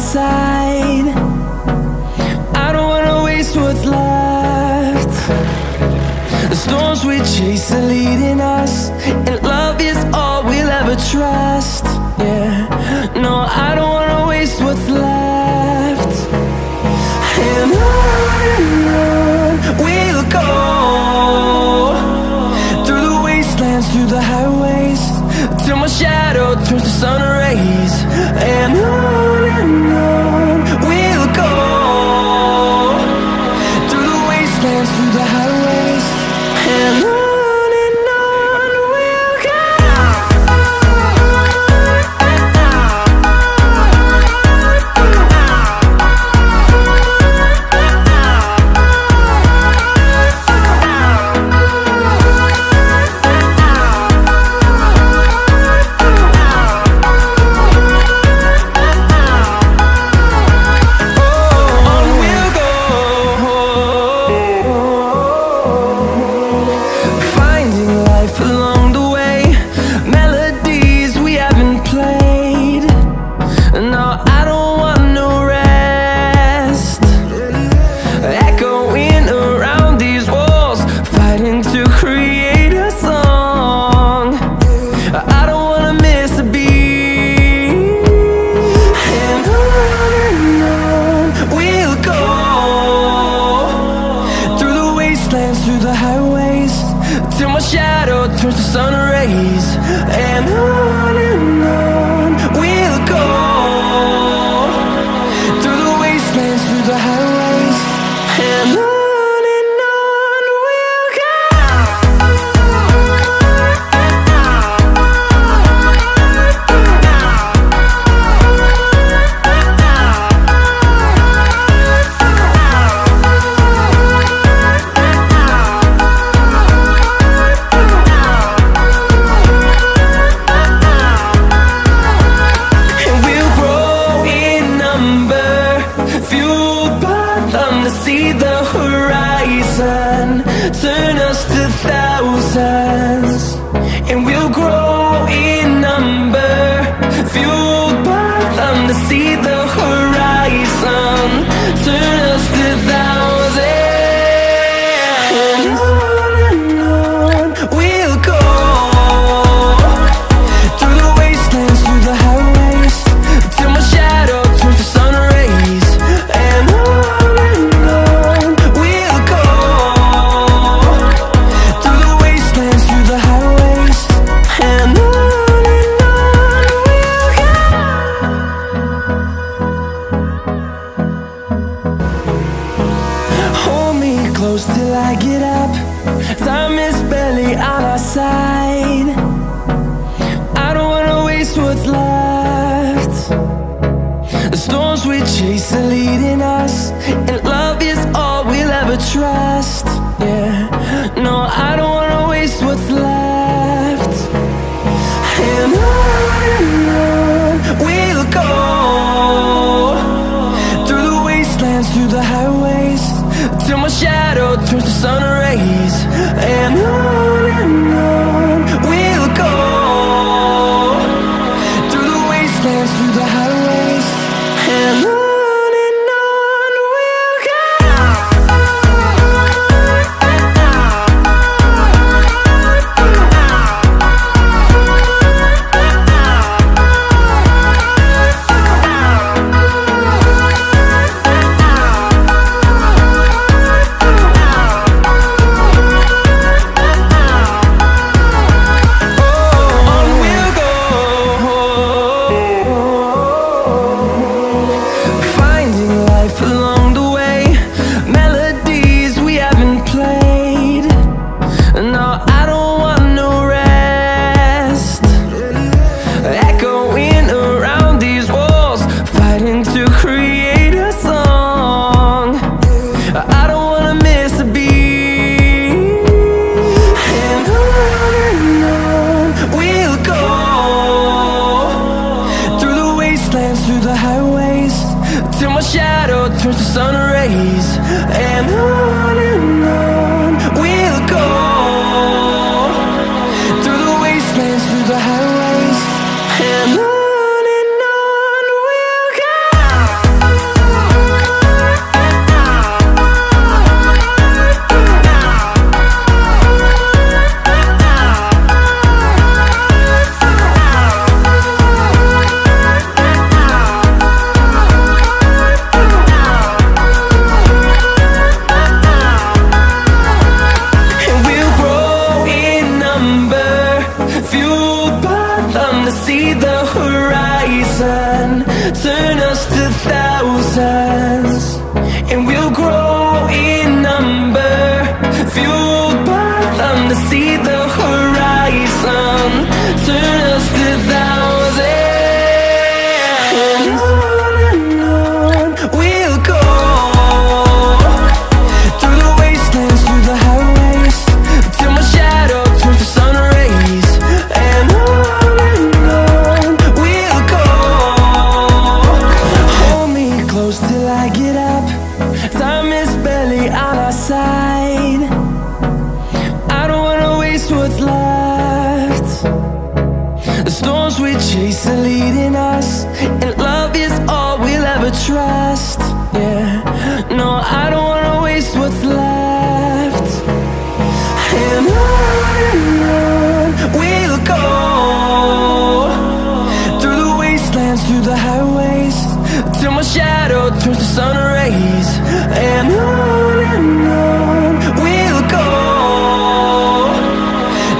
side. I don't wanna waste what's left. The storms we chase are leading us, and love is all we'll ever trust. Yeah, no, I don't wanna waste what's left. And on we'll go, through the wastelands, through the highways, till my shadow turns to sun rays. And on we'll go, through the wastelands, through the highways, and on we'll go. Through the highways, till my shadow turns to sun rays. And on we'll go, through the wastelands, through the highways, and on we'll go. See the horizon turn us to thousands, and we'll grow in number, fueled by them. To see the horizon turn us to thousands, and on we'll go, through the wastelands, through the highways, till my shadow turns to sun rays. And close till I get up, time is barely on our side. I don't wanna waste what's left. The storms we chase are leading us, and love is all we'll ever trust. Yeah, no, I don't wanna waste what's left. And on we'll go, through the wastelands, through the highways, till my shadow turns to sun rays. And on we'll go, through the wastelands, through the highways, and on we'll go. till my shadow turns to sun rays. And on we'll go, through the wastelands, through the highways, and on we'll go. till my shadow turns to sun rays. And on we'll go,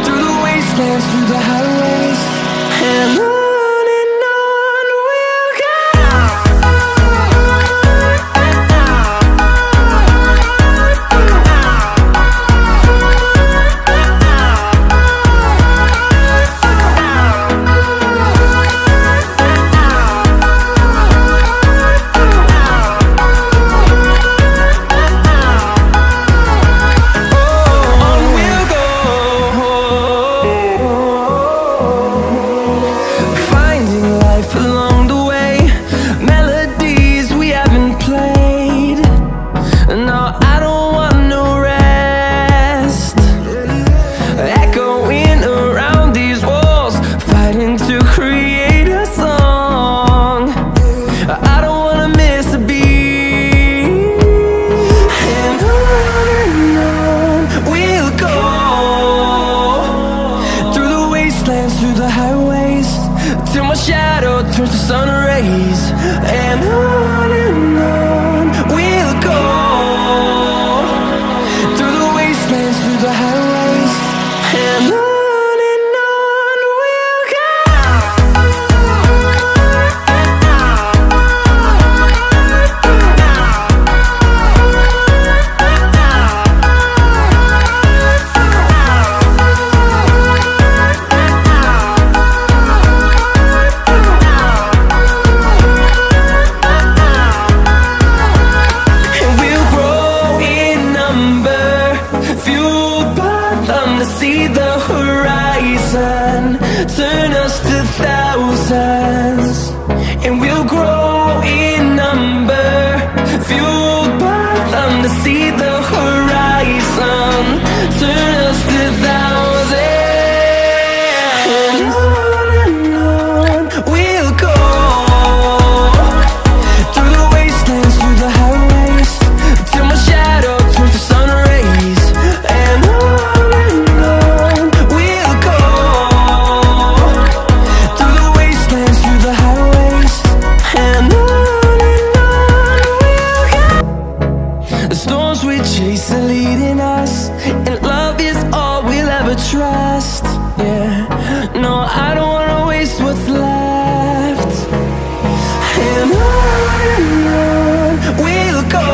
through the wastelands, through the highways, and on we'll go. Along the way, melodies we haven't played. No, I don't want no rest. Echoing around these walls, fighting to create a song. I don't wanna miss a beat. And on we'll go, through the wastelands, through the highways, till my shadow turns to sun rays. And on we'll go, through the wastelands, through the highways, and on we'll go. See the horizon, turn us to thousands, and we'll grow in number, fueled by them to see the horizon, turn us to thousands, and on we'll go, through the wastelands, through the highways, till my shadow turns to sun rays. And we chase are leading us, and love is all we'll ever trust. Yeah, no, I don't wanna waste what's left. And on we'll go,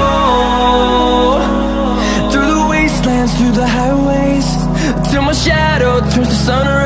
through the wastelands, through the highways, till my shadow turns to sun rays.